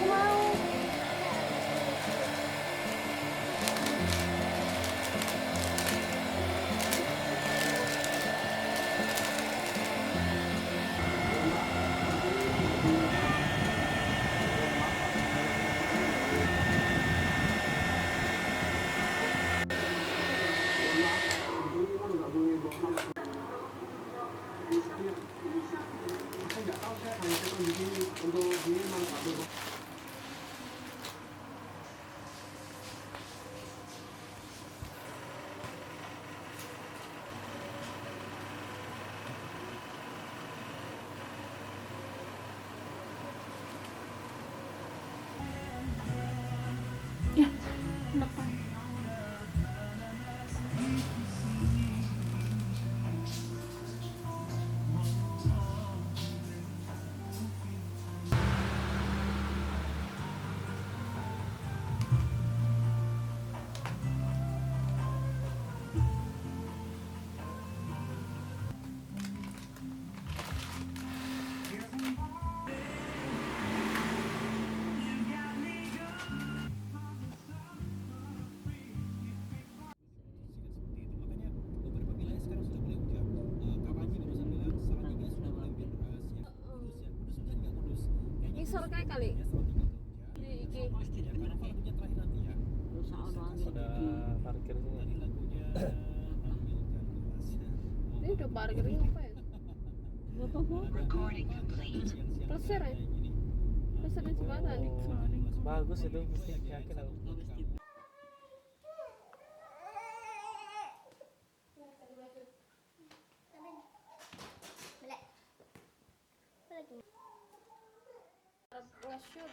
mau. Ya, kenapa? Ngisor kae kali. Di iki. Ada parkir sini. Ini udah parkirnya apa ya? Plesir ya? Plesir di jembatan nih. Bagus itu, mesti yakin aku. Nge-shoot.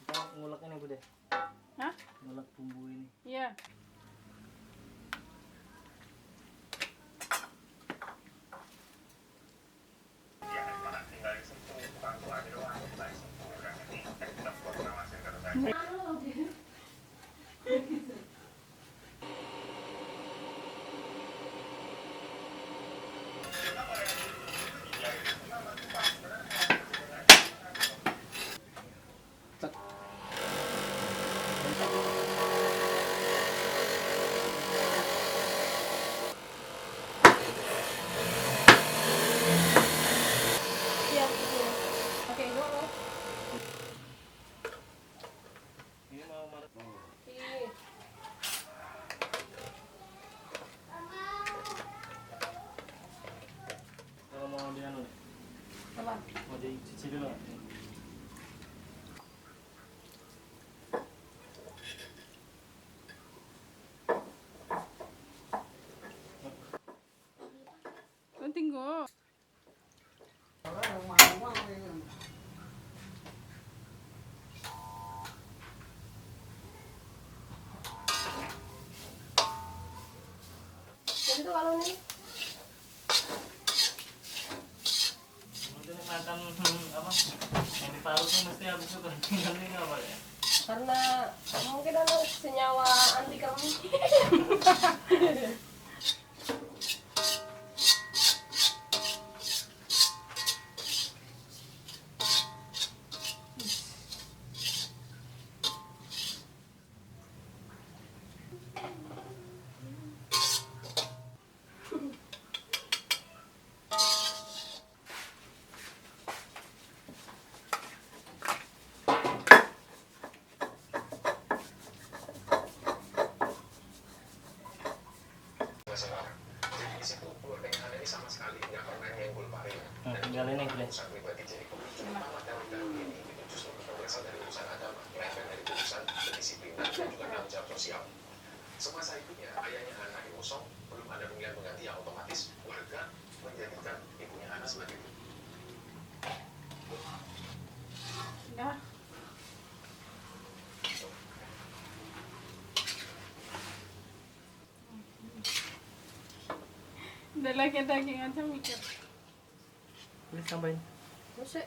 Kita ngulek ini Bude. Hah? Ngulek bumbu ini. Iya. Iya, betul. Oke, gua loh. Ini mau marah. Ih. Kalau mau dia anu nih. Apa? Mau dicuci dulu. Penting gua. Jadi tuh kalau nih Mungkin makan apa? Yang diparutnya mesti habis itu tinggal ini apa ya? karena mungkin ada senyawa anti kremi. Jadi di situ keluarga yang ini sama sekali nggak pernah nyenggol Pak Rina. Nah, tinggal ini Bude. Urusan pribadi jadi pertama dan ini itu justru berasal dari urusan agama, melenceng dari urusan kedisiplinan dan juga tanggung jawab sosial. Semasa hidupnya ayahnya anak ibu Song belum ada pemilihan pengganti yang otomatis warga menjadikan ibunya anak sebagai ibu. Enggak. Udah lagi daging aja mikir. Please tambahin. Musik.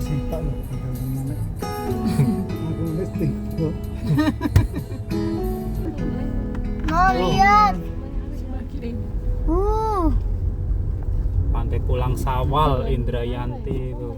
Sipa loh, ang mana. Aku mesti. Mau lihat. Pantai Pulang Sawal Indrayanti itu.